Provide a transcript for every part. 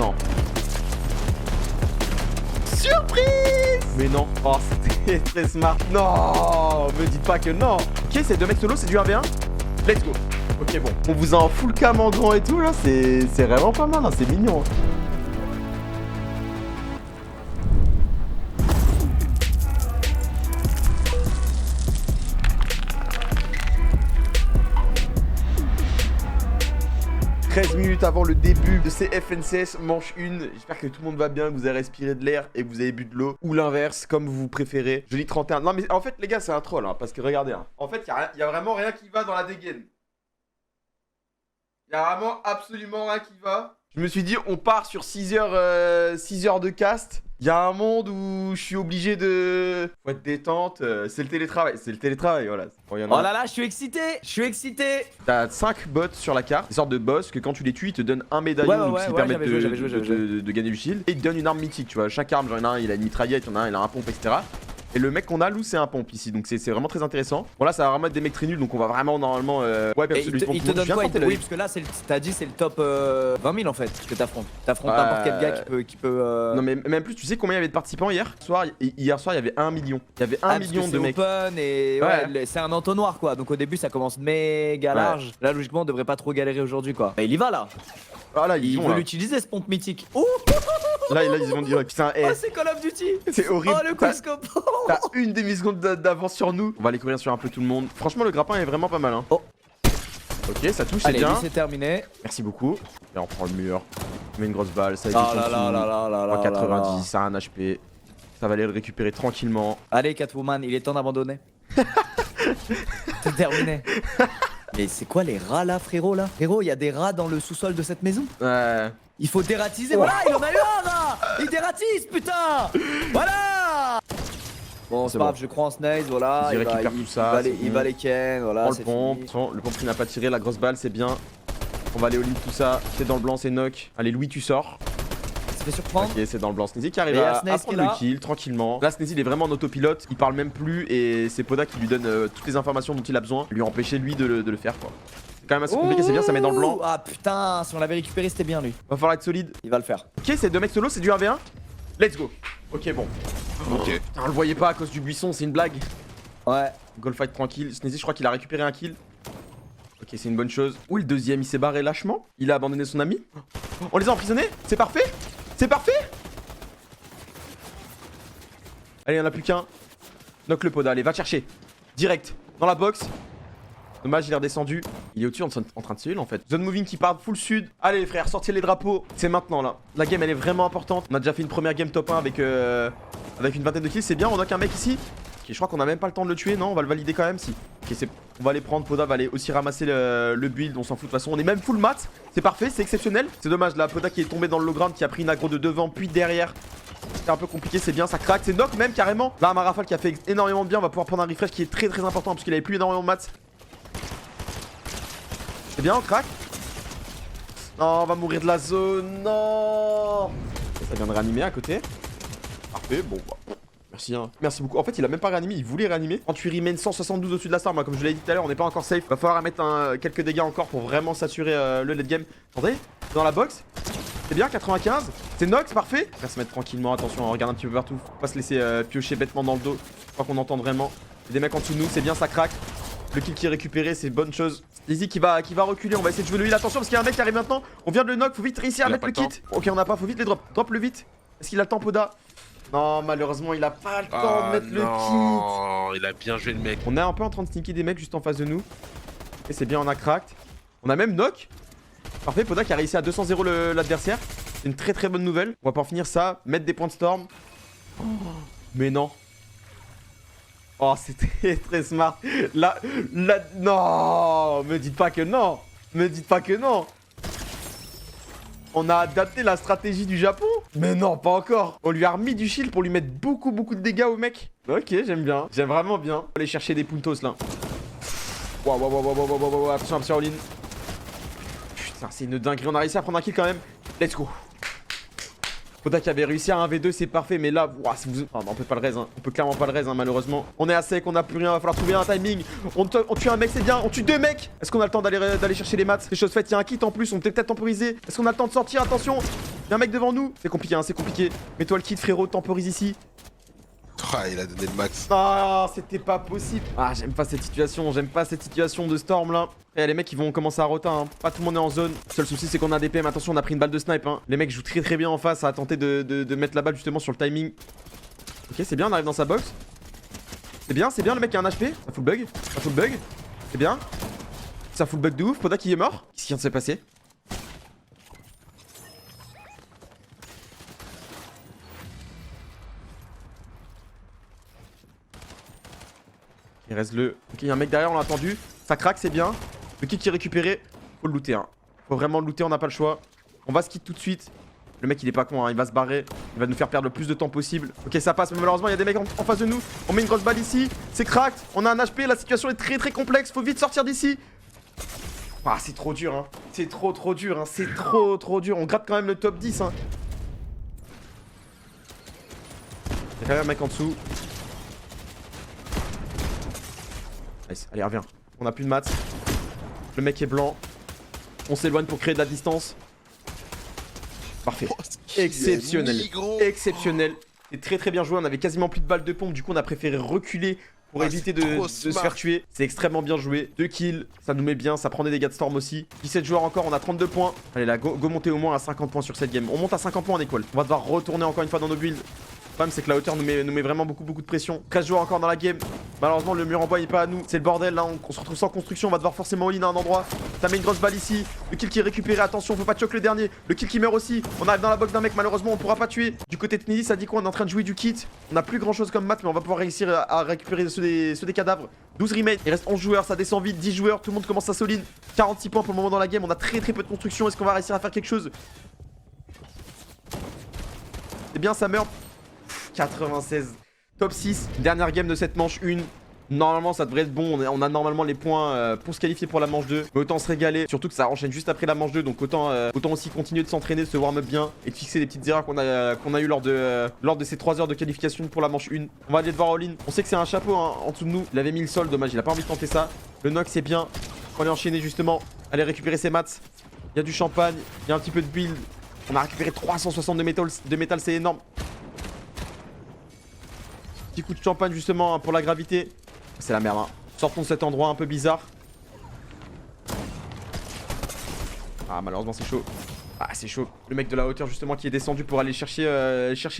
non. Surprise! Mais non. Oh, c'était très smart. Non, me dites pas que non. Ok, c'est 2 mecs solo, c'est du 1v1. Let's go. Ok, bon. On vous a en full cam en grand et tout, là. C'est vraiment pas mal, hein. C'est mignon. Hein. « 13 minutes avant le début de ces FNCS manche 1. J'espère que tout le monde va bien, que vous avez respiré de l'air et que vous avez bu de l'eau. Ou l'inverse, comme vous préférez. Je lis 31. Non mais en fait les gars c'est un troll, hein, parce que regardez. Hein. En fait il y a vraiment rien qui va dans la dégaine. Il y a vraiment absolument rien qui va. Je me suis dit on part sur 6 heures de cast. Il y a un monde où je suis obligé de... Faut être détente, c'est le télétravail, voilà. Bon, oh là là, je suis excité. T'as 5 bots sur la carte, des sortes de boss que quand tu les tues, ils te donnent un médaillon qui permettent de gagner du shield. Et ils te donnent une arme mythique, tu vois. Chaque arme, genre, il y en a un, il a une mitraillette, il y en a un, il a un pompe, etc. Et le mec qu'on a, Lou, c'est un pompe ici, donc c'est vraiment très intéressant. Bon là, ça va vraiment être des mecs très nuls, donc on va vraiment normalement wipe absolument. Il te donne quoi? Oui, parce que là, t'as dit c'est le top 20 000 en fait que t'affrontes. T'affrontes n'importe quel gars qui peut. Non mais même plus, tu sais combien il y avait de participants hier soir? Hier soir, il y avait 1 million. Il y avait 1 million de mecs. Open et ouais, c'est un entonnoir quoi. Donc au début, ça commence méga large. Là, logiquement, on devrait pas trop galérer aujourd'hui quoi. Et il y va là. Ah là, il veut l'utiliser ce pompe mythique. Oh là, ils vont dire putain, oh, c'est Call of Duty. C'est horrible. Oh, le quickscope. T'as une demi-seconde d'avance sur nous. On va aller courir sur un peu tout le monde. Franchement, le grappin est vraiment pas mal. Hein. Oh. Ok, ça touche, c'est bien. Allez, c'est terminé. Merci beaucoup. Et on prend le mur. On met une grosse balle. Ça a été 90, ça a un HP. Ça va aller le récupérer tranquillement. Allez, Catwoman, il est temps d'abandonner. C'est terminé. Mais c'est quoi les rats là, frérot là? Frérot, il y a des rats dans le sous-sol de cette maison? Ouais. Il faut dératiser. Voilà, il en a eu un rat. Il dératise, putain. Voilà. Bon, c'est pas grave, je crois en Snaze, voilà. Il récupère tout ça. Il va les ken, voilà. On le pompe. Le pompe qui n'a pas tiré, la grosse balle, c'est bien. On va aller au lit, tout ça. C'est dans le blanc, c'est knock. Allez, Louis, tu sors. Ça fait surprendre. Ok, c'est dans le blanc. Sneezy qui arrive à prendre le kill tranquillement. Là, Sneezy il est vraiment en autopilote. Il parle même plus et c'est Poda qui lui donne toutes les informations dont il a besoin. Lui empêcher lui de le faire quoi. C'est quand même assez compliqué, c'est bien, ça met dans le blanc. Ah putain, si on l'avait récupéré, c'était bien lui. Va falloir être solide. Il va le faire. Ok, c'est 2 mecs solo, c'est du 1v1. Let's go. Ok, bon. Ok. Putain, on le voyait pas à cause du buisson, c'est une blague. Ouais. Goal fight tranquille. Sneezy, je crois qu'il a récupéré un kill. Ok, c'est une bonne chose. Où le deuxième, il s'est barré lâchement. Il a abandonné son ami. On les a emprisonnés. C'est parfait. C'est parfait. Allez, il en a plus qu'un. Knock le Poda, allez, va te chercher. Direct, dans la box. Dommage, il est redescendu. Il est au-dessus en train de se heal en fait. Zone moving qui part full sud. Allez les frères, sortez les drapeaux. C'est maintenant là. La game elle est vraiment importante. On a déjà fait une première game top 1 avec une vingtaine de kills. C'est bien, on knock un mec ici. Ok, je crois qu'on a même pas le temps de le tuer. Non, on va le valider quand même si. Ok, on va aller prendre. Poda va aller aussi ramasser le build. On s'en fout de toute façon. On est même full mat. C'est parfait, c'est exceptionnel. C'est dommage là. Poda qui est tombé dans le low ground, qui a pris une aggro de devant puis derrière. C'est un peu compliqué, c'est bien, ça craque, c'est knock même carrément. Là, un Rafale qui a fait énormément de bien, on va pouvoir prendre un refresh qui est très important parce qu'il avait plus énormément de mats. C'est bien, on craque. Non, on va mourir de la zone, non. Ça vient de réanimer à côté. Parfait, bon, bah, merci, hein. Merci beaucoup. En fait, il a même pas réanimé, il voulait réanimer. 38 remain 172 au-dessus de la star, moi, comme je l'ai dit tout à l'heure, on n'est pas encore safe. Va falloir mettre quelques dégâts encore pour vraiment s'assurer le late game. Attendez, dans la box. C'est bien, 95. C'est Nox, parfait. On va se mettre tranquillement, attention, on regarde un petit peu partout. Faut pas se laisser piocher bêtement dans le dos. Je crois qu'on entend vraiment. Il y a des mecs en dessous de nous, c'est bien, ça craque. Le kill qui est récupéré, c'est bonne chose. Easy qui va reculer, on va essayer de jouer le heal. Attention parce qu'il y a un mec qui arrive maintenant. On vient de le knock, faut vite réussir à mettre le kit. Ok, on n'a pas, faut vite les drop. Drop le vite. Est-ce qu'il a le temps, Poda? Non, malheureusement, il a pas le temps de mettre le kit. Non, il a bien joué le mec. On est un peu en train de sneaker des mecs juste en face de nous. Et c'est bien, on a cracked. On a même knock. Parfait, Poda qui a réussi à 200-0 l'adversaire. C'est une très bonne nouvelle. On va pouvoir finir ça, mettre des points de storm. Oh, mais non. Oh, c'était très smart. Là, non, me dites pas que non. Me dites pas que non. On a adapté la stratégie du Japon. Mais non, pas encore. On lui a remis du shield pour lui mettre beaucoup de dégâts au mec. Ok, j'aime bien. J'aime vraiment bien. On va aller chercher des puntos là. Waouh, attention, all-in. Putain, c'est une dinguerie. On a réussi à prendre un kill quand même. Let's go. Poda qui avait réussi à 1v2, c'est parfait. Mais là, wow, on peut pas le raise. Hein. On peut clairement pas le raise, hein, malheureusement. On est à sec, on a plus rien. Va falloir trouver un timing. On tue un mec, c'est bien. On tue 2 mecs. Est-ce qu'on a le temps d'aller chercher les mats? C'est chose faite. Il y a un kit en plus. On peut peut-être temporiser. Est-ce qu'on a le temps de sortir? Attention. Y'a un mec devant nous. C'est compliqué, hein, c'est compliqué. Mets-toi le kit, frérot, temporise ici. Ah, il a donné le max. Ah, c'était pas possible. Ah, j'aime pas cette situation, de Storm là. Eh, les mecs ils vont commencer à rota, hein. Pas tout le monde est en zone. Seul souci c'est qu'on a des PM, attention on a pris une balle de snipe hein. Les mecs jouent très bien en face à tenter de mettre la balle justement sur le timing. Ok, c'est bien, on arrive dans sa box. C'est bien, le mec qui a un HP. Ça fout le bug, c'est bien. Ça fout le bug de ouf, Poda qui est mort. Qu'est-ce qui vient de se passer? Il reste le... Ok, il y a un mec derrière, on l'a attendu. Ça craque, c'est bien. Le kill qui est récupéré. Faut le looter, hein. Faut vraiment le looter, on n'a pas le choix. On va se quitter tout de suite. Le mec, il est pas con, hein. Il va se barrer. Il va nous faire perdre le plus de temps possible. Ok, ça passe, mais malheureusement, il y a des mecs en face de nous. On met une grosse balle ici. C'est cracked. On a un HP. La situation est très complexe. Faut vite sortir d'ici. Ah, c'est trop dur, hein. C'est trop dur, hein. C'est trop dur. On gratte quand même le top 10, hein. Il y a quand même un mec en dessous. Nice. Allez, reviens. On a plus de mats. Le mec est blanc. On s'éloigne pour créer de la distance. Parfait. Exceptionnel. Exceptionnel. C'est très bien joué. On avait quasiment plus de balles de pompe. Du coup, on a préféré reculer pour éviter de se faire tuer. C'est extrêmement bien joué. 2 kills. Ça nous met bien. Ça prend des dégâts de storm aussi. 17 joueurs encore. On a 32 points. Allez là, go monter au moins à 50 points sur cette game. On monte à 50 points en équal. On va devoir retourner encore une fois dans nos builds. Le problème c'est que la hauteur nous met vraiment beaucoup de pression. 13 joueurs encore dans la game. Malheureusement le mur en bois il est pas à nous. C'est le bordel là, on se retrouve sans construction. On va devoir forcément all-in à un endroit. Ça met une grosse balle ici. Le kill qui est récupéré, attention faut pas choc le dernier. Le kill qui meurt aussi. On arrive dans la box d'un mec, malheureusement on pourra pas tuer. Du côté de Tunisie ça dit quoi? On est en train de jouer du kit. On a plus grand chose comme mat mais on va pouvoir réussir à récupérer ceux des cadavres. 12 remains, il reste 11 joueurs, ça descend vite, 10 joueurs, tout le monde commence à all-in. 46 points pour le moment dans la game, on a très peu de construction. Est-ce qu'on va réussir à faire quelque chose? C'est bien, ça meurt. 96. Top 6. Dernière game de cette manche 1. Normalement, ça devrait être bon. On a normalement les points pour se qualifier pour la manche 2. Mais autant se régaler. Surtout que ça enchaîne juste après la manche 2. Donc autant aussi continuer de s'entraîner, de se warm up bien et de fixer les petites erreurs qu'on a eu lors de ces 3 heures de qualification pour la manche 1. On va aller devoir all-in. On sait que c'est un chapeau hein, en dessous de nous. Il avait mis le sol. Dommage, il a pas envie de tenter ça. Le knock, c'est bien. On est enchaîné justement. Aller récupérer ses mats. Il y a du champagne. Il y a un petit peu de build. On a récupéré 360 de métal, c'est énorme. Petit coup de champagne justement hein, pour la gravité. C'est la merde hein. Sortons de cet endroit un peu bizarre. Ah malheureusement c'est chaud. Ah c'est chaud. Le mec de la hauteur justement qui est descendu pour aller chercher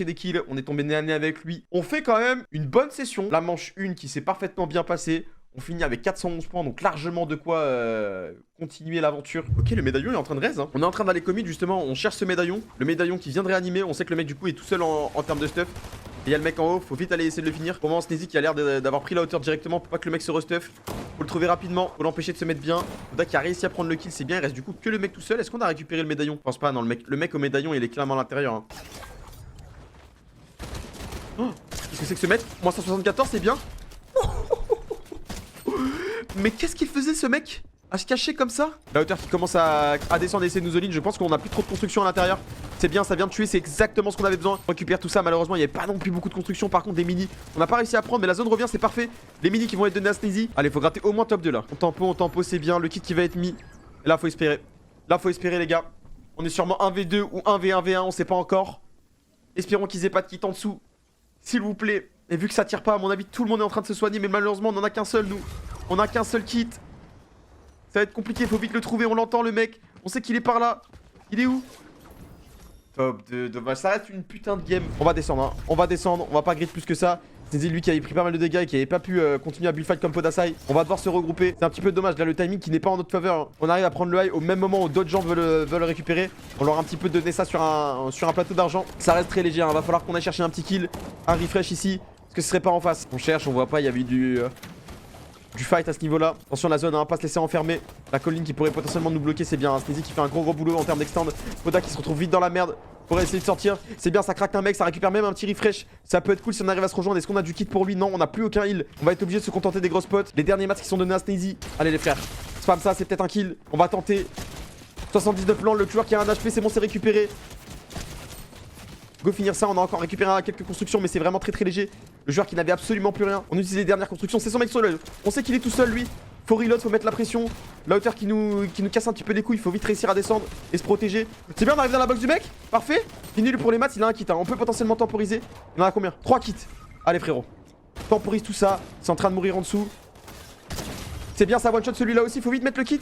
des kills. On est tombé nez à nez avec lui. On fait quand même une bonne session. La manche 1 qui s'est parfaitement bien passée. On finit avec 411 points, donc largement de quoi continuer l'aventure. Ok, le médaillon est en train de raise. Hein. On est en train d'aller commit justement, on cherche ce médaillon. Le médaillon qui vient de réanimer. On sait que le mec du coup est tout seul en termes de stuff. Et il y a le mec en haut, faut vite aller essayer de le finir. Pour le moment, Sneezy qui a l'air d'avoir pris la hauteur directement pour pas que le mec se restuff. Faut le trouver rapidement, faut l'empêcher de se mettre bien. Oda qui a réussi à prendre le kill, c'est bien. Il reste du coup que le mec tout seul. Est-ce qu'on a récupéré le médaillon? Je pense pas, non, le mec au médaillon il est clairement à l'intérieur. Hein. Oh, qu'est-ce que c'est que ce mec? Moins 174, c'est bien. Mais qu'est-ce qu'il faisait ce mec? À se cacher comme ça? La hauteur qui commence à descendre et essayer de nous all-in. Je pense qu'on a plus trop de construction à l'intérieur. C'est bien, ça vient de tuer, c'est exactement ce qu'on avait besoin. On récupère tout ça, malheureusement il n'y avait pas non plus beaucoup de construction. Par contre des mini, on n'a pas réussi à prendre mais la zone revient, c'est parfait. Les mini qui vont être donnés à Sneezy. Allez, faut gratter au moins top 2 là. On tempo, c'est bien. Le kit qui va être mis. Et là faut espérer. Là faut espérer les gars. On est sûrement 1v2 ou 1v1v1, on sait pas encore. Espérons qu'ils aient pas de kit en dessous. S'il vous plaît. Et vu que ça tire pas, à mon avis tout le monde est en train de se soigner. Mais malheureusement on en a qu'un seul nous. On a qu'un seul kit. Ça va être compliqué, faut vite le trouver, on l'entend le mec. On sait qu'il est par là. Il est où? Top 2, dommage, ça reste une putain de game. On va descendre, hein. On va descendre, on va pas grid plus que ça. C'est lui qui avait pris pas mal de dégâts et qui avait pas pu continuer à bullfight comme Podasai. On va devoir se regrouper. C'est un petit peu dommage, là le timing qui n'est pas en notre faveur. Hein. On arrive à prendre le high au même moment où d'autres gens veulent le récupérer. On leur a un petit peu donné ça sur un plateau d'argent. Ça reste très léger, hein. Va falloir qu'on aille chercher un petit kill, un refresh ici. Parce que ce serait pas en face. On cherche, on voit pas, il y avait du fight à ce niveau là. Attention la zone, hein, pas se laisser enfermer. La colline qui pourrait potentiellement nous bloquer, c'est bien. Hein. Sneezy qui fait un gros boulot en termes d'extend. Poda qui se retrouve vite dans la merde pour essayer de sortir. C'est bien, ça craque un mec, ça récupère même un petit refresh. Ça peut être cool si on arrive à se rejoindre. Est-ce qu'on a du kit pour lui? Non, on n'a plus aucun heal. On va être obligé de se contenter des grosses potes. Les derniers matchs qui sont donnés à Sneezy. Allez les frères, spam ça, c'est peut-être un kill. On va tenter. 79 plans, le joueur qui a un HP, c'est bon, c'est récupéré. Go finir ça, on a encore récupéré quelques constructions mais c'est vraiment très léger. Le joueur qui n'avait absolument plus rien. On utilise les dernières constructions, c'est son mec solo. On sait qu'il est tout seul lui. Faut reload, faut mettre la pression. La hauteur qui nous casse un petit peu les couilles. Faut vite réussir à descendre et se protéger. C'est bien, on arrive dans la box du mec. Parfait. Fini pour les maths, il a un kit. Hein. On peut potentiellement temporiser. Il en a combien? 3 kits. Allez, frérot. Temporise tout ça. C'est en train de mourir en dessous. C'est bien, ça one shot celui-là aussi. Faut vite mettre le kit.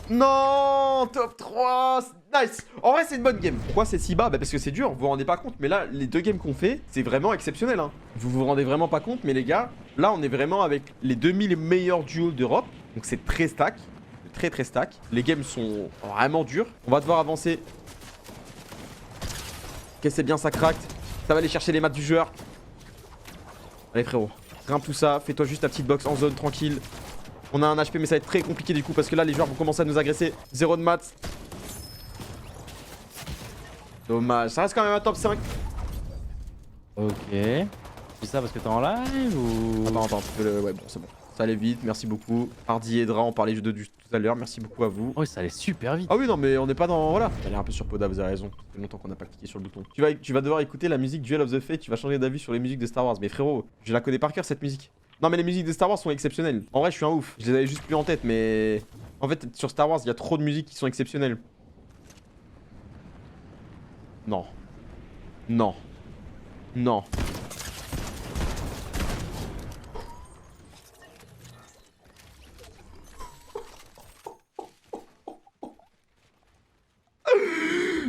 Non, top 3. Nice. En vrai, c'est une bonne game. Pourquoi c'est si bas? Bah parce que c'est dur, vous vous rendez pas compte. Mais là, les 2 games qu'on fait, c'est vraiment exceptionnel. Hein. Vous vous rendez vraiment pas compte. Mais les gars, là, on est vraiment avec les 2000 meilleurs duos d'Europe. Donc c'est très stack. Très stack. Les games sont vraiment durs. On va devoir avancer. Ok, c'est bien, ça craque. Ça va aller chercher les maths du joueur. Allez, frérot. Grimpe tout ça. Fais-toi juste ta petite box en zone, tranquille. On a un HP, mais ça va être très compliqué du coup parce que là, les joueurs vont commencer à nous agresser. 0 de maths. Dommage. Ça reste quand même un top 5. Ok. C'est ça parce que t'es en live ou... Attends. Ouais, bon, c'est bon. Ça allait vite, merci beaucoup. Hardy et Dra, on parlait de tout à l'heure, merci beaucoup à vous. Oh, ça allait super vite. Ah oui, non, mais on n'est pas dans... Voilà. J'allais un peu sur Poda, vous avez raison. Ça fait longtemps qu'on n'a pas cliqué sur le bouton. Tu vas devoir écouter la musique Duel of the Fate, tu vas changer d'avis sur les musiques de Star Wars. Mais frérot, je la connais par cœur cette musique. Non, mais les musiques de Star Wars sont exceptionnelles. En vrai, je suis un ouf. Je les avais juste plus en tête, mais... En fait, sur Star Wars, il y a trop de musiques qui sont exceptionnelles. Non. Non. Non.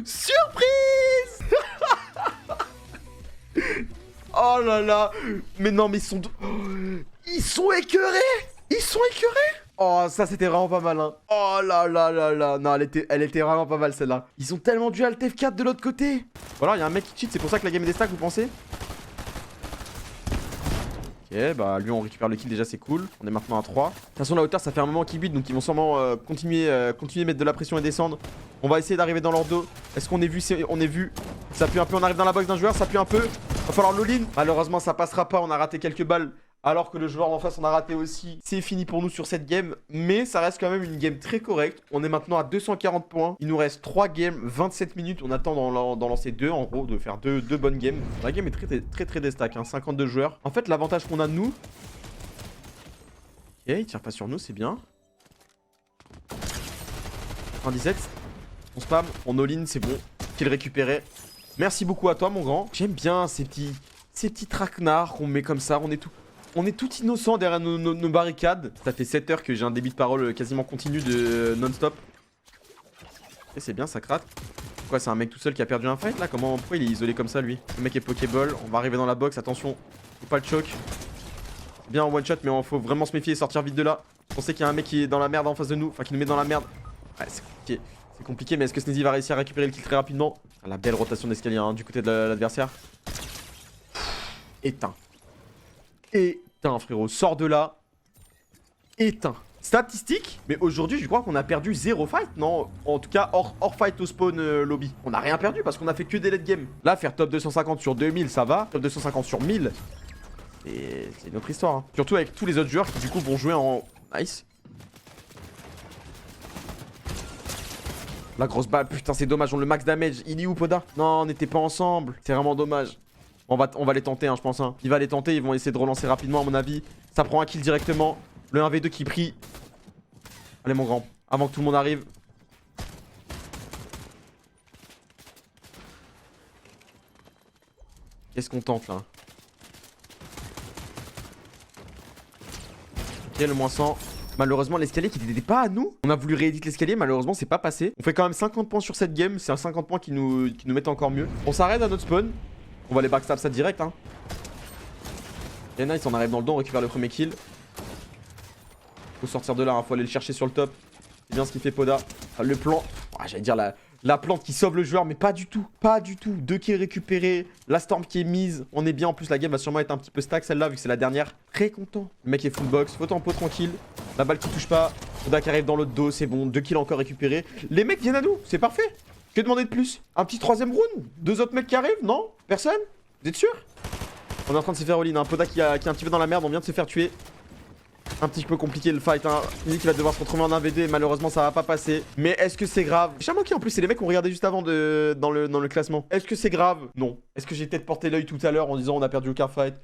Surprise. Oh là là. Mais non, mais ils sont... Ils sont écœurés. Ils sont écœurés. Oh, ça c'était vraiment pas mal, hein. Oh là là là là. Non, elle était vraiment pas mal celle-là. Ils ont tellement dû alt F4 de l'autre côté. Voilà, il y a un mec qui cheat, c'est pour ça que la game est des stacks, vous pensez? Ok, bah lui on récupère le kill déjà, c'est cool. On est maintenant à 3. De toute façon, la hauteur ça fait un moment qu'ils butent, donc ils vont sûrement continuer à mettre de la pression et descendre. On va essayer d'arriver dans leur dos. Est-ce qu'on est vu? On est vu. Ça pue un peu, on arrive dans la box d'un joueur, ça pue un peu. Va falloir l'all-in. Malheureusement, ça passera pas, on a raté quelques balles. Alors que le joueur en face on a raté aussi. C'est fini pour nous sur cette game. Mais ça reste quand même une game très correcte. On est maintenant à 240 points. Il nous reste 3 games, 27 minutes. On attend d'en lancer 2 en gros, de faire deux bonnes games. La game est très déstack, hein, 52 joueurs. En fait l'avantage qu'on a de nous... Ok, il tire pas sur nous, c'est bien. 17. On spam, on all-in, c'est bon. Kill récupéré. Merci beaucoup à toi mon grand. J'aime bien ces petits traquenards qu'on met comme ça. On est tout innocent derrière nos barricades. Ça fait 7 heures que j'ai un débit de parole quasiment continu de non-stop. Et c'est bien, ça craque. Pourquoi c'est un mec tout seul qui a perdu un fight là? Pourquoi il est isolé comme ça lui? Le mec est Pokéball. On va arriver dans la box, attention. Faut pas le choc. Bien en one shot, mais faut vraiment se méfier et sortir vite de là. On sait qu'il y a un mec qui est dans la merde en face de nous. Enfin, qui nous met dans la merde. Ouais, c'est compliqué. C'est compliqué, mais est-ce que Sneezy va réussir à récupérer le kill très rapidement? La belle rotation d'escalier hein, du côté de l'adversaire. Éteint. Éteint, frérot. Sors de là. Éteint. Statistique, mais aujourd'hui, je crois qu'on a perdu 0 fight, non? En tout cas, hors fight au spawn lobby. On n'a rien perdu parce qu'on a fait que des late game. Là, faire top 250 sur 2000, ça va. Top 250 sur 1000, c'est une autre histoire. Hein. Surtout avec tous les autres joueurs qui, du coup, vont jouer en... Nice. La grosse balle, putain, c'est dommage. On le max damage. Il est où, Poda? Non, on n'était pas ensemble. C'est vraiment dommage. On va les tenter, hein, je pense. Hein. Il va les tenter. Ils vont essayer de relancer rapidement, à mon avis. Ça prend un kill directement. Le 1v2 qui prie. Allez, mon grand. Avant que tout le monde arrive. Qu'est-ce qu'on tente, là? Ok, le moins 100. Malheureusement, l'escalier qui n'était pas à nous. On a voulu rééditer l'escalier, malheureusement, c'est pas passé. On fait quand même 50 points sur cette game. C'est un 50 points qui nous mettent encore mieux. On s'arrête à notre spawn. On va les backstab ça direct, hein. Et nice, on arrive dans le dos, on récupère le premier kill. Faut sortir de là, hein. Faut aller le chercher sur le top. C'est bien ce qu'il fait Poda. Enfin, le plan. Oh, j'allais dire la plante qui sauve le joueur, mais pas du tout. Pas du tout. 2 kills récupérés. La storm qui est mise. On est bien. En plus, la game va sûrement être un petit peu stack celle-là, vu que c'est la dernière. Très content. Le mec est full box. Faut tempo tranquille. La balle qui touche pas. Poda qui arrive dans l'autre dos. C'est bon. 2 kills encore récupérés. Les mecs viennent à nous. C'est parfait. Que demander de plus? Un petit 3ème round? 2 autres mecs qui arrivent? Non? Personne? Vous êtes sûr? On est en train de se faire all-in. Un Poda qui est un petit peu dans la merde. On vient de se faire tuer. Un petit peu compliqué le fight, hein. Il dit qu'il va devoir se retrouver en 1v2 et malheureusement ça va pas passer. Mais est-ce que c'est grave? J'ai moqué en plus, c'est les mecs qu'on regardait juste avant dans le classement. Est-ce que c'est grave? Non. Est-ce que j'ai peut-être porté l'œil tout à l'heure en disant on a perdu aucun fight?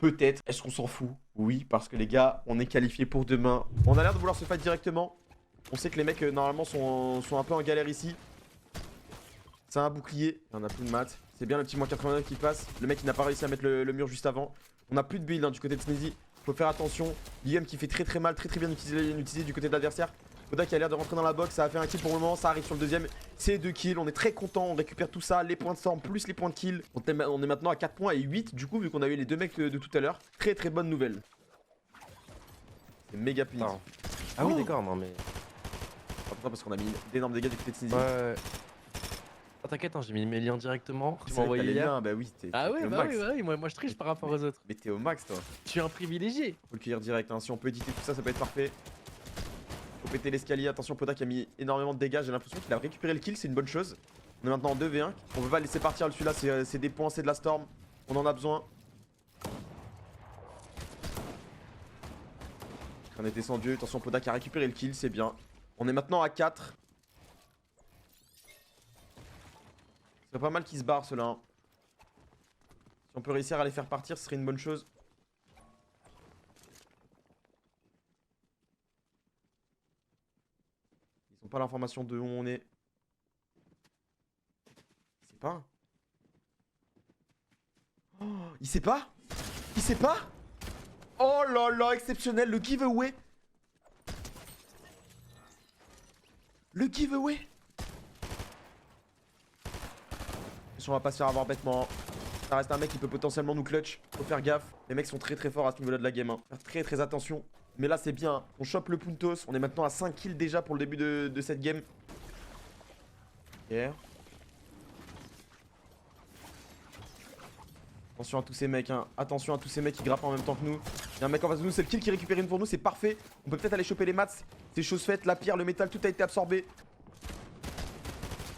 Peut-être. Est-ce qu'on s'en fout? Oui, parce que les gars, on est qualifiés pour demain. On a l'air de vouloir se fight directement. On sait que les mecs, normalement, sont un peu en galère ici. C'est un bouclier. On a plus de maths. C'est bien le petit moins 89 qui passe. Le mec, il n'a pas réussi à mettre le mur juste avant. On a plus de build hein, du côté de Sneezy. Faut faire attention. Liam qui fait très mal, très bien utilisé du côté de l'adversaire. Koda qui a l'air de rentrer dans la box. Ça a fait un kill pour le moment. Ça arrive sur le deuxième. C'est 2 kills. On est très content. On récupère tout ça. Les points de storm plus les points de kill. On est maintenant à 4 points et 8 du coup, vu qu'on a eu les deux mecs de tout à l'heure. Très bonne nouvelle. C'est méga please. Ah oui, Oh. d'accord, non mais. Attends, parce qu'on a mis d'énormes dégâts du côté de Sneezy. Ouais. Ah, t'inquiète, hein, j'ai mis mes liens directement. Tu C'est m'as vrai que envoyé t'as les hier. liens, bah oui, Ah t'es ouais, au bah max. oui, moi je triche par rapport aux autres. Mais t'es au max toi. Je suis un privilégié. Faut le cueillir direct, hein. Si on peut éditer tout ça, ça peut être parfait. Faut péter l'escalier. Attention, Poda qui a mis énormément de dégâts. J'ai l'impression qu'il a récupéré le kill, c'est une bonne chose. On est maintenant en 2v1. On peut pas laisser partir celui-là, c'est des points, c'est de la storm. On en a besoin. On est descendu. Attention, Poda qui a récupéré le kill, c'est bien. On est maintenant à 4. C'est pas mal qu'ils se barrent ceux-là. Hein. Si on peut réussir à les faire partir, ce serait une bonne chose. Ils ont pas l'information de où on est. Il sait pas. Oh, il sait pas? Il sait pas? Oh là là, exceptionnel, le giveaway. Le giveaway. On va pas se faire avoir bêtement. Ça reste un mec qui peut potentiellement nous clutch. Faut faire gaffe. Les mecs sont très forts à ce niveau-là de la game. Hein. Faire très attention. Mais là c'est bien. On chope le Puntos. On est maintenant à 5 kills déjà pour le début de cette game. Yeah. Attention à tous ces mecs. Hein. Attention à tous ces mecs qui grappent en même temps que nous. Il y a un mec en face de nous. C'est le kill qui récupère une pour nous. C'est parfait. On peut peut-être aller choper les mats. C'est chose faite. La pierre, le métal, tout a été absorbé.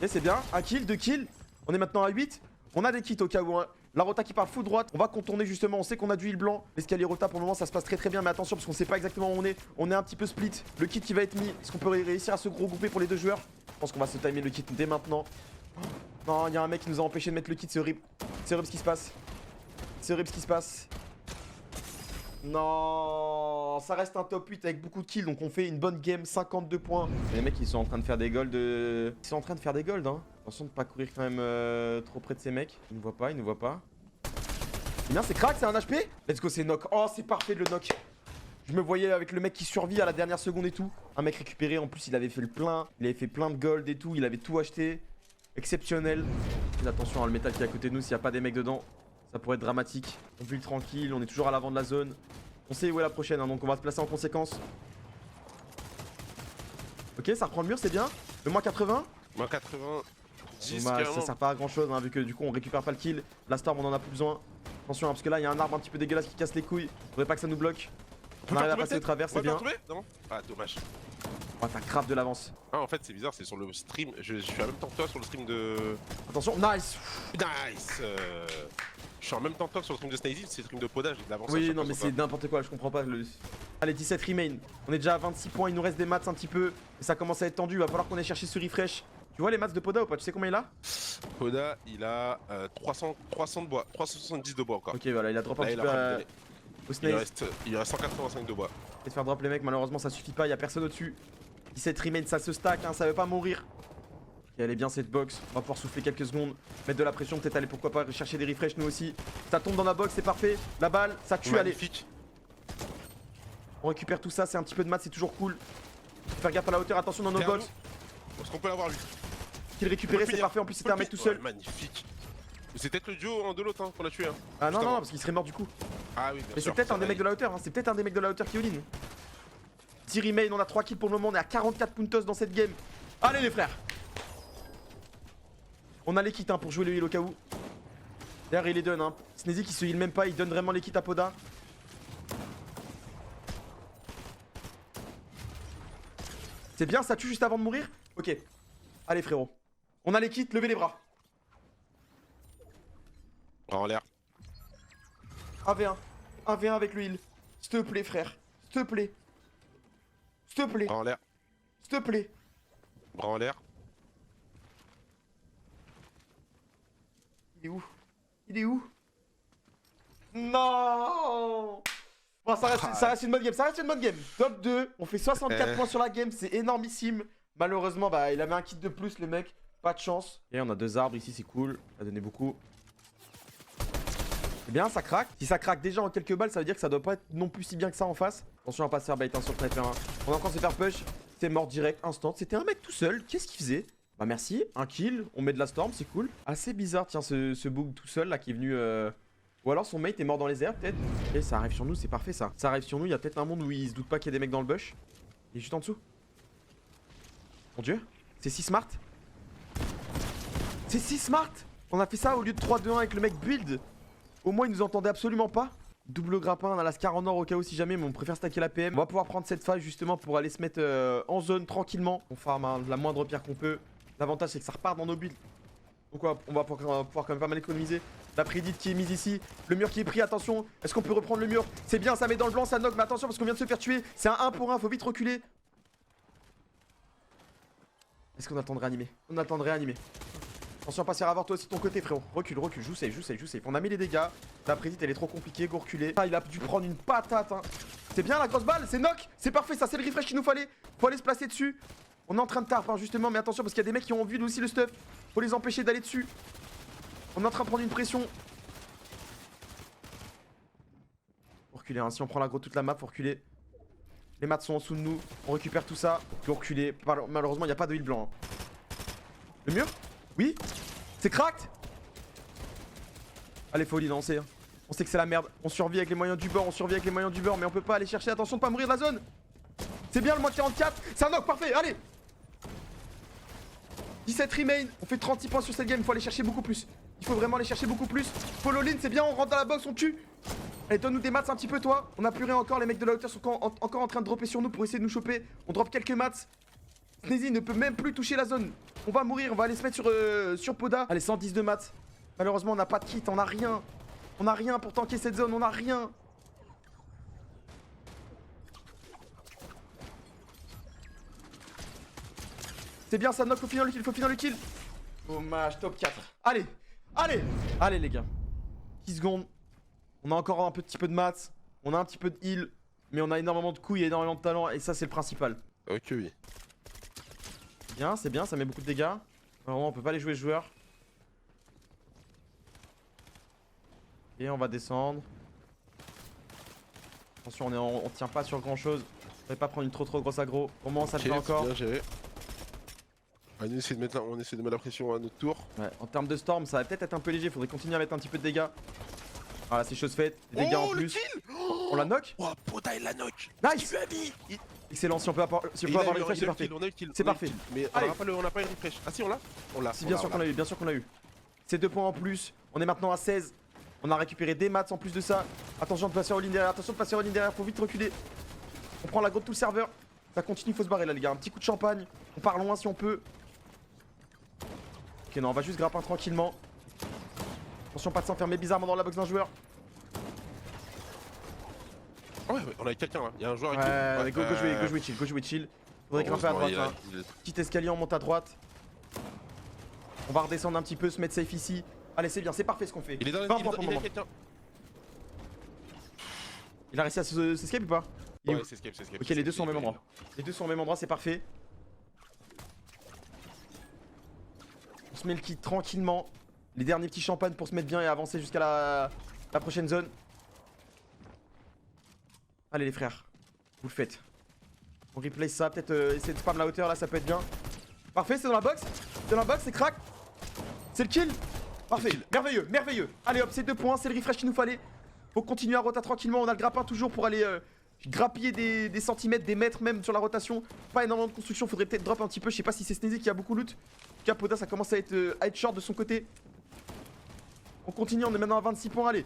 Et c'est bien. Un kill, 2 kills. On est maintenant à 8. On a des kits au cas où. Hein. La rota qui part full droite. On va contourner justement. On sait qu'on a du heal blanc. L'escalier rota pour le moment ça se passe très bien. Mais attention parce qu'on sait pas exactement où on est. On est un petit peu split. Le kit qui va être mis. Est-ce qu'on peut réussir à se regrouper pour les deux joueurs? Je pense qu'on va se timer le kit dès maintenant. Oh, non, il y a un mec qui nous a empêché de mettre le kit. C'est horrible. C'est horrible ce qui se passe. C'est horrible ce qui se passe. Non, ça reste un top 8 avec beaucoup de kills. Donc on fait une bonne game. 52 points. Les mecs ils sont en train de faire des golds. Ils sont en train de faire des golds hein. Attention de pas courir quand même trop près de ces mecs. Ils nous voient pas, ils nous voient pas. Bien, c'est crack, c'est un HP. Let's go, c'est knock. Oh, c'est parfait le knock. Je me voyais avec le mec qui survit à la dernière seconde et tout. Un mec récupéré, en plus il avait fait le plein. Il avait fait plein de gold et tout, il avait tout acheté. Exceptionnel. Fais attention à le métal qui est à côté de nous, s'il n'y a pas des mecs dedans. Ça pourrait être dramatique. On build tranquille, on est toujours à l'avant de la zone. On sait où est la prochaine, hein, donc on va se placer en conséquence. Ok, ça reprend le mur, c'est bien. Le moins 80. Moins 80. 10 Bah, ça carrément. sert pas à grand chose, hein, vu que du coup on récupère pas le kill. La storm, on en a plus besoin. Attention, hein, parce que là il y a un arbre un petit peu dégueulasse qui casse les couilles. Faudrait pas que ça nous bloque. On arrive à passer au travers, c'est bien. Non. Ah, dommage. Oh, t'as grave de l'avance. Ah, en fait, c'est bizarre, c'est sur le stream. Je suis en même temps que toi sur le stream de. Attention, nice. Nice Je suis en même temps que toi sur le stream de Sneezy, c'est le stream de Poda, j'ai de l'avance. Oui, non, mais c'est n'importe quoi, je comprends pas. Allez, 17 remain. On est déjà à 26 points, il nous reste des mats un petit peu. Et ça commence à être tendu, il va falloir qu'on aille chercher ce refresh. Tu vois les mats de Poda ou pas? Tu sais combien il a? Poda, il a 300 de bois, 370 de bois encore. Ok, voilà, il a drop un Là, petit il peu a au ramené. Il snake. reste 185 de bois. Et de faire drop les mecs, malheureusement ça suffit pas, y a personne au-dessus. 17 remain, ça se stack, hein, ça veut pas mourir. Et elle est bien cette box, on va pouvoir souffler quelques secondes, mettre de la pression, peut-être aller pourquoi pas chercher des refresh nous aussi. Ça tombe dans la box, c'est parfait. La balle, ça tue, allez. Magnifique. On récupère tout ça, c'est un petit peu de maths, c'est toujours cool. Faut faire gaffe à la hauteur, attention dans nos Clairement. box. Est-ce qu'on peut l'avoir lui? Qu'il récupéré, Faut c'est finir. parfait, en plus c'était un mec tout seul. Ouais, magnifique. C'est peut-être le duo de l'autre hein, qu'on a tué. Hein. Ah non, Justement. non, parce qu'il serait mort du coup. Ah oui, bien Mais sûr. c'est peut-être un des mecs de la hauteur, hein. C'est peut-être un des mecs de la hauteur qui all-in. 10 remain, on a 3 kills pour le moment, on est à 44 puntos dans cette game. Allez les frères. On a les kits hein, pour jouer le heal au cas où. D'ailleurs il les donne hein. Sneezy qui se heal même pas, il donne vraiment les kits à Poda. C'est bien, ça tue juste avant de mourir. Ok. Allez frérot. On a les kits, levez les bras. Bras en l'air. 1v1. 1v1 avec le heal. S'il te plaît frère. S'il te plaît. S'il te plaît. Bras en l'air. S'il te plaît. Bras en l'air. Il est où? Il est où? Non. Bon, ça reste une bonne game, ça reste une bonne game. Top 2, on fait 64 points sur la game, c'est énormissime. Malheureusement, bah, il avait un kit de plus, le mec. Pas de chance. Et on a 2 arbres ici, c'est cool. Ça a donné beaucoup. C'est bien, ça craque. Si ça craque déjà en quelques balles, ça veut dire que ça doit pas être non plus si bien que ça en face. Attention à pas se faire bait sur le sniper. On est en train de se faire push. C'est mort direct, instant. C'était un mec tout seul. Qu'est-ce qu'il faisait? Bah merci, un kill. On met de la storm, c'est cool. Assez bizarre, tiens, ce bug tout seul là qui est venu. Ou alors son mate est mort dans les airs, peut-être. Et ça arrive sur nous, c'est parfait ça. Ça arrive sur nous, il y a peut-être un monde où il se doute pas qu'il y a des mecs dans le bush. Il est juste en dessous. Mon dieu, c'est si smart. C'est si smart. On a fait ça au lieu de 3-2-1 avec le mec build. Au moins il nous entendait absolument pas. Double grappin, on a la Scar en or au cas où si jamais, mais on préfère stacker la PM. On va pouvoir prendre cette phase justement pour aller se mettre en zone tranquillement. On farm hein, la moindre pierre qu'on peut. L'avantage c'est que ça repart dans nos builds. Donc on va pouvoir quand même pas mal économiser. La prédite qui est mise ici. Le mur qui est pris, attention. Est-ce qu'on peut reprendre le mur? C'est bien, ça met dans le blanc, ça knock. Mais attention parce qu'on vient de se faire tuer. C'est un 1 pour 1, faut vite reculer. Est-ce qu'on a le temps de réanimer? On a le temps de réanimer. Attention à pas se faire avoir toi aussi de ton côté frérot. Recule, recule, joue safe. On a mis les dégâts. La prédite elle est trop compliquée, go reculer. Ah, il a dû prendre une patate hein. C'est bien la grosse balle, c'est knock. C'est parfait, ça c'est le refresh qu'il nous fallait. Faut aller se placer dessus. On est en train de tarp hein, justement, mais attention parce qu'il y a des mecs qui ont envie aussi le stuff. Faut les empêcher d'aller dessus. On est en train de prendre une pression. Faut reculer hein. Si on prend l'aggro toute la map, faut reculer. Les mats sont en dessous de nous. On récupère tout ça. Faut reculer. Malheureusement il n'y a pas de heal blanc hein. Le mur? Oui. C'est cracked. Allez, faut lancer. Hein. On sait que c'est la merde. On survit avec les moyens du bord. Mais on peut pas aller chercher. Attention de pas mourir de la zone. C'est bien le moins 44. C'est un knock, parfait. Allez. 17 remain. On fait 36 points sur cette game. Il faut aller chercher beaucoup plus. Il faut vraiment aller chercher beaucoup plus. Follow lean, c'est bien. On rentre dans la box, on tue. Allez, donne-nous des mats un petit peu, toi. On a plus rien encore. Les mecs de la hauteur sont encore en train de dropper sur nous pour essayer de nous choper. On drop quelques mats. Sneezy ne peut même plus toucher la zone. On va mourir, on va aller se mettre sur Poda. Allez, 110 de mats. Malheureusement, on n'a pas de kit, on n'a rien. On a rien pour tanker cette zone, on n'a rien. C'est bien, ça knock, faut finir le kill, Dommage, top 4. Allez, allez, allez les gars. 10 secondes. On a encore un petit peu de mats. On a un petit peu de heal. Mais on a énormément de couilles et énormément de talent. Et ça, c'est le principal. Ok, oui. Bien, c'est bien, ça met beaucoup de dégâts. Normalement, on peut pas les jouer joueurs. Et on va descendre. Attention, on tient pas sur grand chose. On va pas prendre une trop grosse aggro. Au moment ça le fait encore. Bien géré. On essaie de mettre la pression à notre tour. Ouais, en termes de storm, ça va peut-être être un peu léger. Faudrait continuer à mettre un petit peu de dégâts. Voilà, c'est chose faite. Des dégâts en plus. On la knock. Oh, Poda, il la knock. Nice. Excellent, si on peut avoir le refresh, c'est parfait. C'est parfait. Mais on n'a pas eu le refresh. Ah si, on l'a. Si, bien sûr qu'on l'a eu, bien sûr qu'on l'a eu. C'est 2 points en plus. On est maintenant à 16. On a récupéré des mats en plus de ça. Attention de passer en ligne derrière, faut vite reculer. On prend la go de tout le serveur. Ça continue, faut se barrer là les gars. Un petit coup de champagne. On part loin si on peut. Ok, non, on va juste grappin tranquillement. Attention pas de s'enfermer bizarrement dans la box d'un joueur. Ouais, on a quelqu'un là. Il y a un joueur avec go jouer chill. Faudrait grimper à droite. Hein. Petit escalier, on monte à droite. On va redescendre un petit peu, se mettre safe ici. Allez, c'est bien, c'est parfait ce qu'on fait. Il est dans il y a quelqu'un. Il a réussi à s'escape ou pas? Ouais, c'est escape. Ok, les deux sont au même endroit. Les deux sont au même endroit, c'est parfait. On se met le kit tranquillement. Les derniers petits champagnes pour se mettre bien et avancer jusqu'à la prochaine zone. Allez les frères, vous le faites. On replace ça, peut-être essayer de spam la hauteur là, ça peut être bien. Parfait, c'est dans la box. C'est crack. C'est le kill. Parfait, merveilleux. Allez hop, c'est 2 points, c'est le refresh qu'il nous fallait. Faut continuer à rota tranquillement, on a le grappin toujours pour aller grappiller des centimètres, des mètres même sur la rotation. Pas énormément de construction, faudrait peut-être drop un petit peu. Je sais pas si c'est Sneezy qui a beaucoup loot. En tout cas, Poda ça commence à être short de son côté. On continue, on est maintenant à 26 points, allez.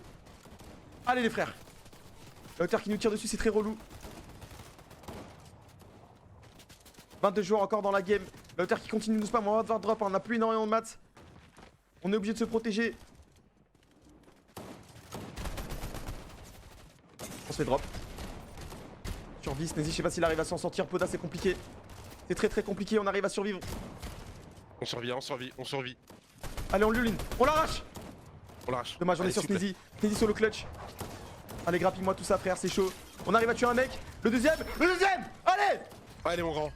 Allez les frères. La hauteur qui nous tire dessus, c'est très relou. 22 joueurs encore dans la game. La hauteur qui continue de nous spam, on va devoir drop, hein. On n'a plus énormément de mats. On est obligé de se protéger. On se fait drop. Survie, Sneezy, je sais pas s'il arrive à s'en sortir. Poda, c'est compliqué. C'est très compliqué, on arrive à survivre. On survit. Allez, on l'uline. On l'arrache. On lâche. Dommage, on est Allez, sur super. Sneezy. Sneezy sur le clutch. Allez, grappille-moi tout ça, frère, c'est chaud. On arrive à tuer un mec. Le deuxième. Allez. Allez, mon grand.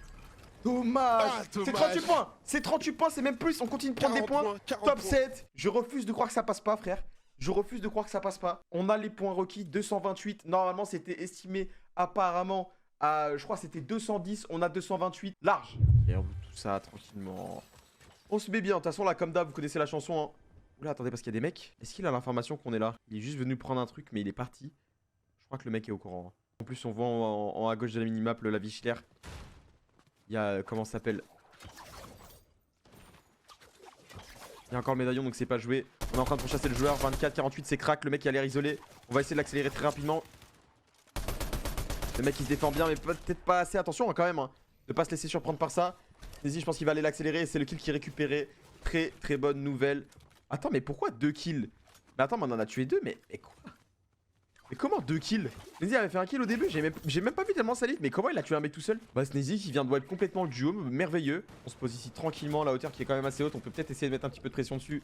Dommage. Ah, C'est dommage. 38 points. C'est 38 points, c'est même plus. On continue de prendre des 40 points. 40 Top points. 7. Je refuse de croire que ça passe pas, frère. Je refuse de croire que ça passe pas. On a les points requis, 228. Normalement, c'était estimé apparemment à, je crois, c'était 210. On a 228. Large. Et on bout tout ça tranquillement. On se met bien. De toute façon, là, comme d'hab, vous connaissez la chanson. Hein. Oula, attendez, parce qu'il y a des mecs. Est-ce qu'il a l'information qu'on est là? Il est juste venu prendre un truc, mais il est parti. Je crois que le mec est au courant. Hein. En plus, on voit en haut à gauche de la minimap la Vichler. Il y a, comment ça s'appelle? Il y a encore le médaillon, donc c'est pas joué. On est en train de pourchasser le joueur. 24, 48, c'est crack. Le mec qui a l'air isolé. On va essayer de l'accélérer très rapidement. Le mec il se défend bien, mais peut-être pas assez. Attention hein, quand même. Hein, de pas se laisser surprendre par ça. Vas-y, je pense qu'il va aller l'accélérer. Et c'est le kill qui est récupéré. Très très bonne nouvelle. Attends, mais pourquoi 2 kills? Mais attends, mais on en a tué 2. Mais quoi? Mais comment 2 kills? Sneezy avait fait un kill au début. J'ai même pas vu tellement sa liste. Mais comment il a tué un mec tout seul? Bah, Sneezy qui vient de wipe complètement le duo. Merveilleux. On se pose ici tranquillement à la hauteur qui est quand même assez haute. On peut peut-être essayer de mettre un petit peu de pression dessus.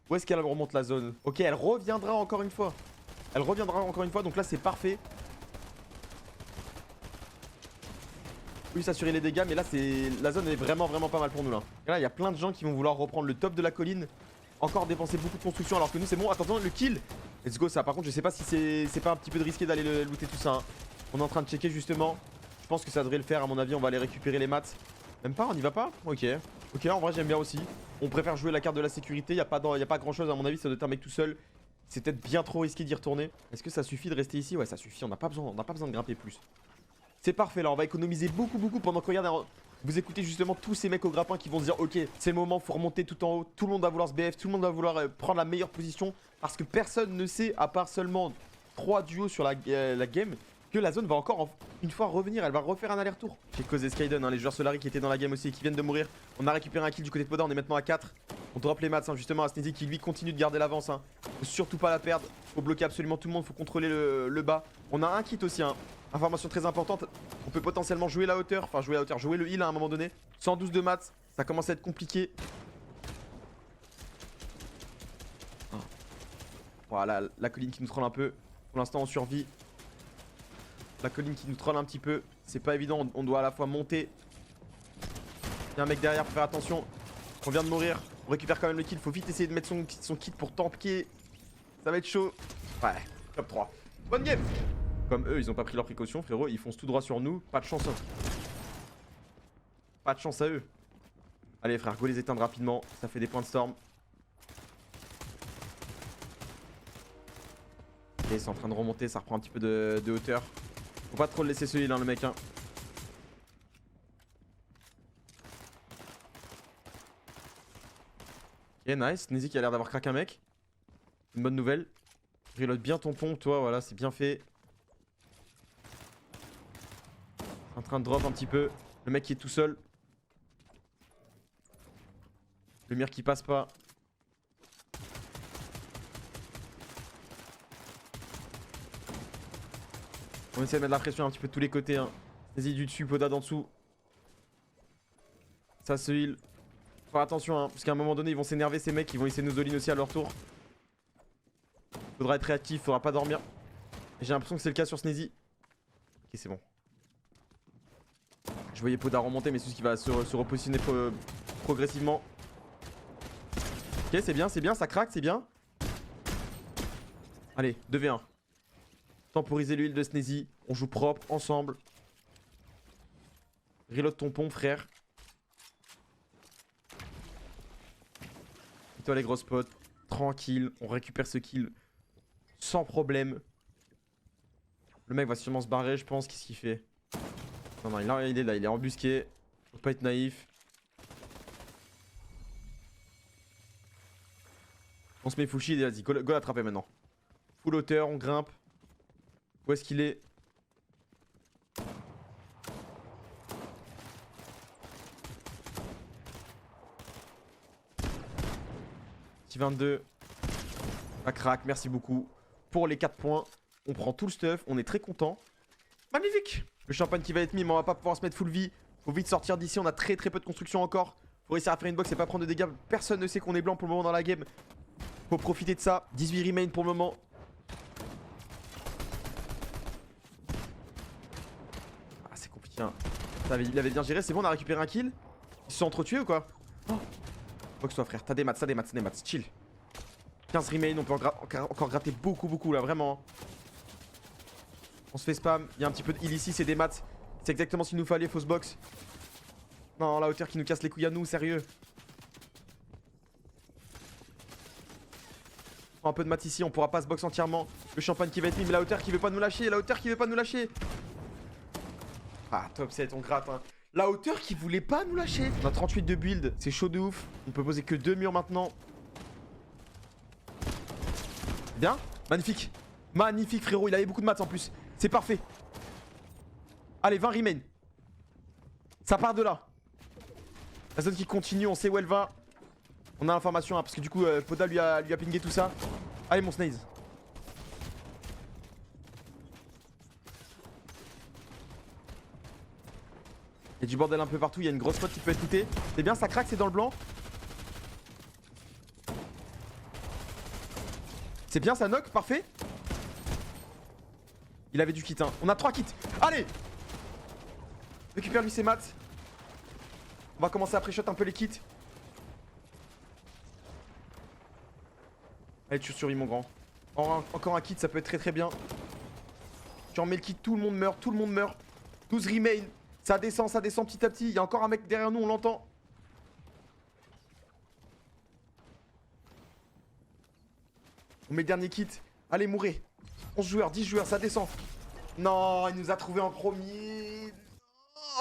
Où est-ce qu'elle remonte la zone? Ok, elle reviendra encore une fois. Elle reviendra encore une fois. Donc là, c'est parfait. Oui, s'assurer les dégâts, mais là, la zone est vraiment pas mal pour nous là. Et là, il y a plein de gens qui vont vouloir reprendre le top de la colline. Encore dépenser beaucoup de construction alors que nous, c'est bon. Attends, le kill. Let's go, ça. Par contre, je sais pas si c'est pas un petit peu de risqué d'aller le looter tout ça. Hein. On est en train de checker justement. Je pense que ça devrait le faire, à mon avis. On va aller récupérer les mats. Même pas, on y va pas? Ok. Ok, en vrai, j'aime bien aussi. On préfère jouer la carte de la sécurité. Y a pas grand chose, à mon avis. Ça doit être un mec tout seul. C'est peut-être bien trop risqué d'y retourner. Est-ce que ça suffit de rester ici? Ouais, ça suffit. On n'a pas besoin de grimper plus. C'est parfait là, on va économiser beaucoup pendant que regardez, vous écoutez justement tous ces mecs au grappin qui vont se dire ok, c'est le moment, faut remonter tout en haut, tout le monde va vouloir se BF, tout le monde va vouloir prendre la meilleure position parce que personne ne sait, à part seulement 3 duos sur la game, que la zone va encore une fois revenir, elle va refaire un aller-retour. J'ai causé Skyden, hein, les joueurs Solari qui étaient dans la game aussi et qui viennent de mourir. On a récupéré un kill du côté de Poda, on est maintenant à 4. On drop les mats, hein, justement à Sneezy qui lui continue de garder l'avance. Hein. Faut surtout pas la perdre, faut bloquer absolument tout le monde, faut contrôler le bas. On a un kit aussi, hein. Information très importante, on peut potentiellement jouer la hauteur, enfin jouer le heal à un moment donné. 112 de mats, ça commence à être compliqué. Voilà, la colline qui nous troll un peu. Pour l'instant on survit. La colline qui nous troll un petit peu. C'est pas évident, on doit à la fois monter. Il y a un mec derrière, faut faire attention. On vient de mourir, on récupère quand même le kill. Faut vite essayer de mettre son kit pour tanker. Ça va être chaud. Ouais, top 3. Bonne game. Comme eux, ils ont pas pris leurs précautions, frérot, ils foncent tout droit sur nous. Pas de chance. Hein. Pas de chance à eux. Allez, frère, go les éteindre rapidement. Ça fait des points de storm. Ok, c'est en train de remonter, ça reprend un petit peu de hauteur. Faut pas trop le laisser se heal, hein, le mec. Hein. Ok, nice. Sneezy qui a l'air d'avoir craqué un mec. Une bonne nouvelle. Reload bien ton pont, toi, voilà, c'est bien fait. En train de drop un petit peu. Le mec qui est tout seul. Le mire qui passe pas. On essaie de mettre de la pression un petit peu de tous les côtés. Hein. Vas-y, du dessus, Poda d'en dessous. Ça se heal. Faut faire attention, hein, parce qu'à un moment donné, ils vont s'énerver ces mecs. Ils vont essayer de nous all-in aussi à leur tour. Faudra être réactif, faudra pas dormir. J'ai l'impression que c'est le cas sur Sneezy. Ok, c'est bon. Je voyais Poda remonter, mais c'est juste qu'il va se repositionner progressivement. Ok, c'est bien, ça craque, c'est bien. Allez, 2v1. Temporiser l'huile de Sneezy. On joue propre, ensemble. Reload ton pont, frère. Et toi, les gros spots. Tranquille, on récupère ce kill sans problème. Le mec va sûrement se barrer, je pense. Qu'est-ce qu'il fait? Non, il est là, il est embusqué. Faut pas être naïf. On se met full shield et vas-y, go l'attraper maintenant. Full hauteur, on grimpe. Où est-ce qu'il est? Petit 22. Ça craque, merci beaucoup. Pour les 4 points, on prend tout le stuff, on est très content. Magnifique! Le champagne qui va être mis, mais on va pas pouvoir se mettre full vie. Faut vite sortir d'ici, on a très peu de construction encore. Faut réussir à faire une box et pas prendre de dégâts. Personne ne sait qu'on est blanc pour le moment dans la game. Faut profiter de ça. 18 remain pour le moment. Ah, c'est compliqué. Hein. Il avait bien géré. C'est bon, on a récupéré un kill. Ils se sont entretués ou quoi? Oh. Faut que ce soit, frère. T'as des maths, chill. 15 remain, on peut encore gratter beaucoup là, vraiment. On se fait spam. Il y a un petit peu de heal ici, c'est des maths. C'est exactement ce qu'il nous fallait, fausse box. Non, la hauteur qui nous casse les couilles à nous, sérieux. Un peu de maths ici, on pourra pas se box entièrement. Le champagne qui va être mis, mais la hauteur qui veut pas nous lâcher, Ah, top 7, on gratte, hein. La hauteur qui voulait pas nous lâcher. On a 38 de build, c'est chaud de ouf. On peut poser que 2 murs maintenant. Bien, magnifique. Magnifique, frérot, il avait beaucoup de maths en plus. C'est parfait. Allez, 20 remain. Ça part de là. La zone qui continue, on sait où elle va. On a l'information, hein, parce que du coup, Poda lui a pingé tout ça. Allez, mon Snaze. Il y a du bordel un peu partout, il y a une grosse spot qui peut être lootée. C'est bien, ça craque, c'est dans le blanc. C'est bien, ça knock, parfait. Il avait du kit, hein. On a 3 kits. Allez! Récupère lui ses maths. On va commencer à pré-shot un peu les kits. Allez, tu survis mon grand. Encore un kit, ça peut être très bien. Tu en mets le kit, tout le monde meurt. 12 remain. Ça descend petit à petit. Il y a encore un mec derrière nous, on l'entend. On met le dernier kit. Allez, mourrez. 11 joueurs, 10 joueurs, ça descend. Non, il nous a trouvé en premier.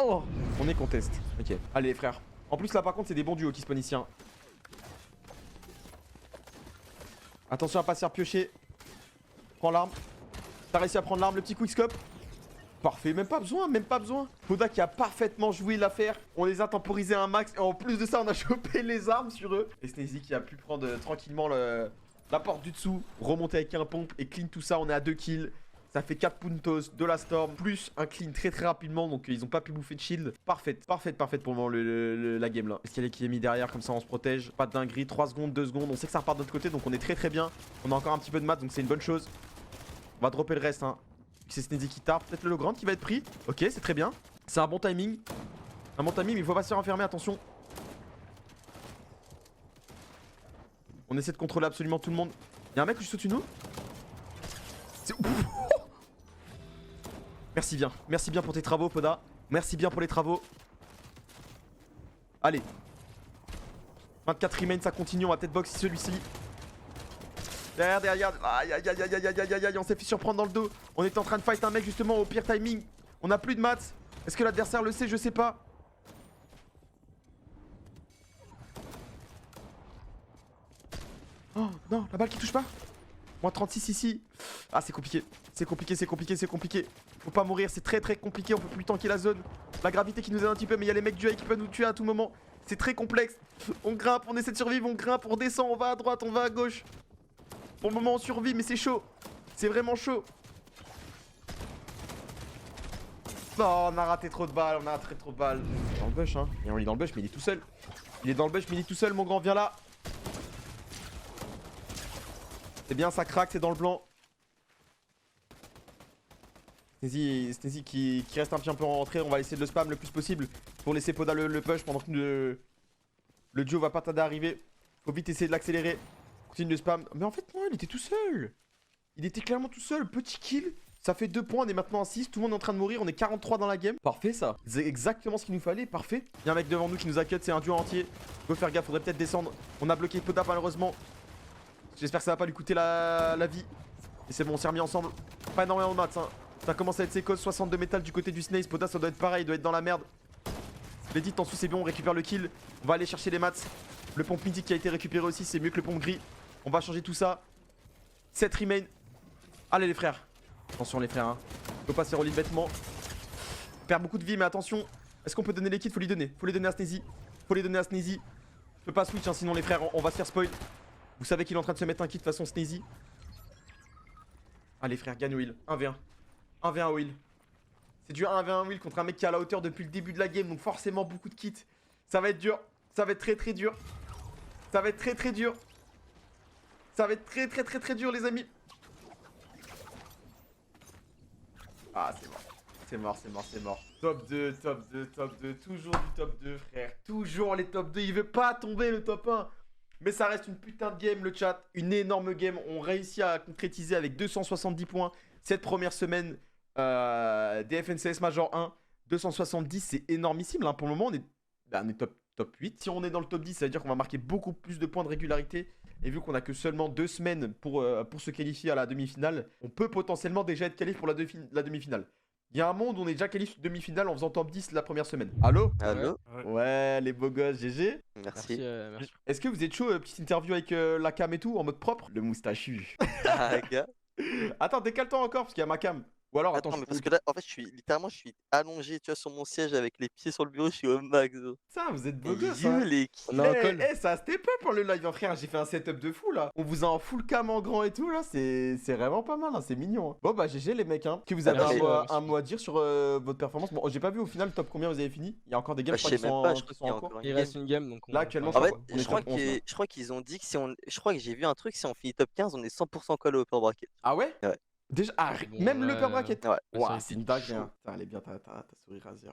Oh, on est contest. Ok, allez les frères. En plus là par contre c'est des bons duos qui spawn ici, hein. Attention à pas se faire piocher. Prends l'arme. T'as réussi à prendre l'arme, le petit quickscope. Parfait, même pas besoin. Poda qui a parfaitement joué l'affaire. On les a temporisés un max. Et en plus de ça on a chopé les armes sur eux. Et Snazy qui a pu prendre tranquillement la porte du dessous. Remonter avec un pompe et clean tout ça. On est à 2 kills. Ça fait 4 puntos de la storm, plus un clean très rapidement, donc ils ont pas pu bouffer de shield. Parfaite pour le moment la game là. Escalier qui est mis derrière, comme ça on se protège. Pas de dinguerie, 3 secondes, 2 secondes. On sait que ça repart de l'autre côté, donc on est très bien. On a encore un petit peu de maths, donc c'est une bonne chose. On va dropper le reste, hein. C'est Snazy qui tarde, peut-être le low ground qui va être pris. Ok, c'est très bien. C'est un bon timing. Mais il faut pas se faire enfermer, attention. On essaie de contrôler absolument tout le monde. Il y a un mec juste au-dessus de nous. C'est... Merci bien pour tes travaux, Poda. Merci bien pour les travaux. Allez. 24 remain, ça continue. On va peut-être box celui-ci. Derrière. Aïe, on s'est fait surprendre dans le dos. On était en train de fight un mec justement au pire timing. On a plus de maths. Est-ce que l'adversaire le sait? Je sais pas. Oh non, la balle qui touche pas. Moins 36 ici. Ah, c'est compliqué. C'est compliqué. Faut pas mourir, c'est très compliqué. On peut plus tanker la zone. La gravité qui nous aide un petit peu, mais il y a les mecs du high qui peuvent nous tuer à tout moment. C'est très complexe. On grimpe, on essaie de survivre, on grimpe, on descend, on va à droite, on va à gauche. Pour le moment, on survit, mais c'est chaud. C'est vraiment chaud. Non, on a raté trop de balles, Dans le bush, hein. Et on est dans le bush, mais il est tout seul. Mon grand, viens là. C'est bien, ça craque, c'est dans le blanc. Snazy qui reste un petit peu en rentrée. On va essayer de le spam le plus possible pour laisser Poda le push pendant que le duo va pas tarder à arriver. Faut vite essayer de l'accélérer. Continue de spam. Mais en fait, non, il était tout seul. Il était clairement tout seul. Petit kill. Ça fait 2 points. On est maintenant à 6. Tout le monde est en train de mourir. On est 43 dans la game. Parfait, ça. C'est exactement ce qu'il nous fallait. Parfait. Il y a un mec devant nous qui nous a cut. C'est un duo entier. Faut faire gaffe. Faudrait peut-être descendre. On a bloqué Poda malheureusement. J'espère que ça va pas lui coûter la vie. Et c'est bon, on s'est remis ensemble. Pas énormément de maths, hein. Ça commence à être ses causes. 62 métal du côté du Snaze. Poda, ça doit être pareil. Il doit être dans la merde. L'édit en dessous, c'est bon. On récupère le kill. On va aller chercher les maths. Le pompe mythique qui a été récupéré aussi. C'est mieux que le pompe gris. On va changer tout ça. 7 remain. Allez, les frères. Attention, les frères. Hein. Faut pas se faire relire bêtement. On perd beaucoup de vie, mais attention. Est-ce qu'on peut donner les kits? Faut les donner. Faut les donner à Snazy. Je peux pas switch, hein, sinon, les frères, on va se faire spoil. Vous savez qu'il est en train de se mettre un kit de façon Snazy. Allez frère, gagne Will. 1v1. 1v1 Will. C'est du 1v1 Will contre un mec qui est à la hauteur depuis le début de la game. Donc forcément beaucoup de kits. Ça va être dur. Ça va être très dur. Ça va être très dur, les amis. Ah, c'est mort. C'est mort. Top 2. Toujours du top 2, frère. Toujours les top 2. Il veut pas tomber le top 1. Mais ça reste une putain de game, le chat. Une énorme game. On réussit à concrétiser avec 270 points cette première semaine des FNCS Major 1. 270, c'est énormissime. Hein. Pour le moment, on est top 8. Si on est dans le top 10, ça veut dire qu'on va marquer beaucoup plus de points de régularité. Et vu qu'on a que seulement 2 semaines pour se qualifier à la demi-finale, on peut potentiellement déjà être qualifié pour la demi-finale. Il y a un monde où on est déjà qualifié demi-finale en faisant top 10 la première semaine. Allô? Allô? Ouais, les beaux gosses, GG. Merci. Merci. Est-ce que vous êtes chaud, petite interview avec la cam et tout, en mode propre? Le moustachu. Ah, gars. Attends, décale-toi encore, parce qu'il y a ma cam. Ou alors, attends, Attends, mais parce que là, en fait, je suis allongé, tu vois, sur mon siège avec les pieds sur le bureau, je suis au max. ça, vous êtes beaux Et gosses, you, hein. les On a un call. Ça a step up, hein, le live, hein, frère. J'ai fait un setup de fou, là. On vous a en full cam en grand et tout, là. C'est vraiment pas mal, hein. C'est mignon. Hein. Bon, bah, GG, les mecs, hein. Que vous avez Merci. un mot à dire sur votre performance? Bon, j'ai pas vu au final top combien vous avez fini. Il y a encore des games, Bah, je sais même pas, je crois qu'il y a encore Il une reste game. une game donc. Là, actuellement, En fait, on est je crois top 11, là. je crois qu'ils ont dit que si on. Je crois que j'ai vu un truc, si on finit top 15, on est 100% call au upper bracket. Ah ouais? Ouais. Déjà, Bon, même le upper bracket. Ouais. Ouah, c'est une dingue, hein. Putain, elle est bien ta souris Razer.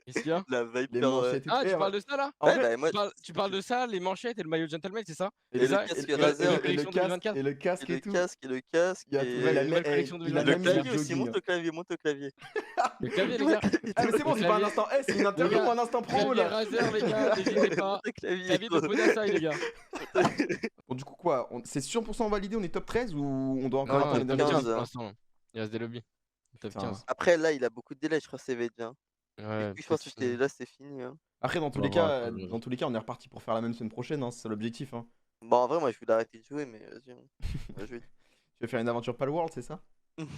Qu'est-ce qu'il y a? La vibe. Les manchettes et tout. Ah, Eh, tu parles de ça là? en Ouais, fait, bah, moi, Tu parles de ça, les manchettes et le maillot gentleman, c'est ça? et le ça, casque et Razer, le collection 2024. et le casque et et le tout. casque, et le casque. Il y a et- tout. Ouais, la nouvelle collection il a Le même mis le clavier aussi, jogging. monte au clavier, monte au clavier. Le clavier, les gars. Ah, mais c'est bon, c'est pas un instant S, c'est une interview Regarde, ou un instant promo Clavier là. Razer, les gars, n'hésitez pas. Monte au clavier. Clavier de Podasai, les gars. Bon, du coup, quoi, c'est 100% validé, on est top 13 ou on doit encore Non, attendre les top derniers 15, games? pour l'instant. Il reste des lobbies. Top Putain. 15. Après, là, il a beaucoup de délai, je crois que c'est bien. Ouais, Et puis, je pense que peut-être fini. là, c'est fini. Hein. Après, dans tous On les va cas, voir, attends, dans tous les cas, on est reparti pour faire la même semaine prochaine, hein, c'est ça l'objectif. Hein. Bon, en vrai, moi, je voulais arrêter de jouer, mais vas-y, on va jouer. Tu veux faire une aventure Palworld, c'est ça?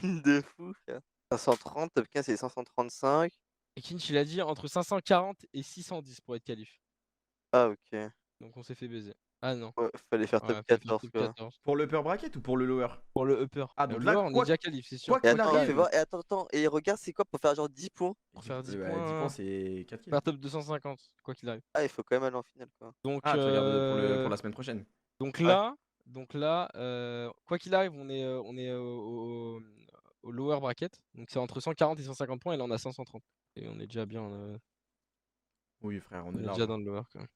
De fou, frère. 530, top 15, c'est 535. Et Kinch, il a dit entre 540 et 610 pour être qualif. Ah, ok. Donc on s'est fait baiser. Ah non. Ouais, fallait faire Ouais, top faut faire 14, top quoi. 14. Pour le upper bracket ou pour le lower? Pour le upper. Ah, donc Le là, lower, on quoi- est déjà qualif, c'est sûr. quoi Et qu'il attends, arrive. fais voir, et attends, et regarde, c'est quoi pour faire genre 10 points? Pour faire 10 10 points, points, c'est 4 kills. faire top 250, quoi qu'il arrive. Ah, il faut quand même aller en finale, quoi. Donc, Ah, tu regardes pour la semaine prochaine. donc Ouais. là, quoi qu'il arrive, on est au lower bracket. Donc c'est entre 140 et 150 points et là on a 530. Et on est déjà bien, Oui, frère, on on est est là. déjà dans le lower quand même.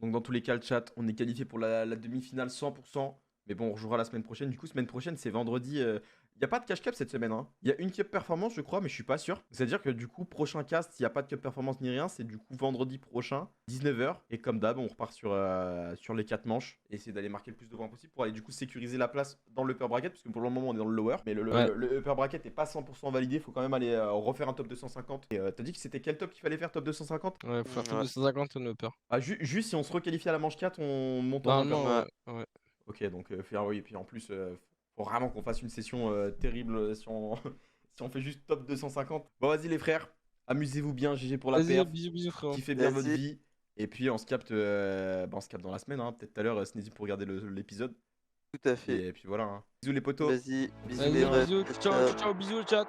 Donc dans tous les cas, le chat, on est qualifié pour la demi-finale 100%. Mais bon, on rejouera la semaine prochaine. Du coup, semaine prochaine, c'est vendredi. Il n'y a pas de cash cup cette semaine. Hein. Il y a une cup performance, je crois, mais je suis pas sûr. C'est-à-dire que du coup, prochain cast, il n'y a pas de cup performance ni rien. C'est du coup vendredi prochain, 19h. Et comme d'hab, on repart sur les 4 manches. Et essayer d'aller marquer le plus de points possible pour aller du coup sécuriser la place dans le upper bracket. Parce que pour le moment, on est dans le lower. Mais le upper bracket n'est pas 100% validé. Il faut quand même aller refaire un top 250. Et t'as dit que c'était quel top qu'il fallait faire, top 250? Ouais, faut faire top Ouais. 250 on upper. Ah, juste si on se requalifie à la manche 4, on monte en Normalement, upper. ouais. Ok, donc oui, et puis en plus, faut vraiment qu'on fasse une session terrible si on... si on fait juste top 250. Bon, vas-y les frères, amusez-vous bien, GG pour la Vas-y, perf, bisous frérot. kiffez bien votre Vas-y. vie, et puis on se capte, dans la semaine, hein. Peut-être tout à l'heure, Sneezy pour regarder l'épisode, Tout à fait. et puis voilà. Hein. Bisous les potos. Vas-y, bisous Vas-y, les refs. bisous, ciao, ciao, bisous le chat.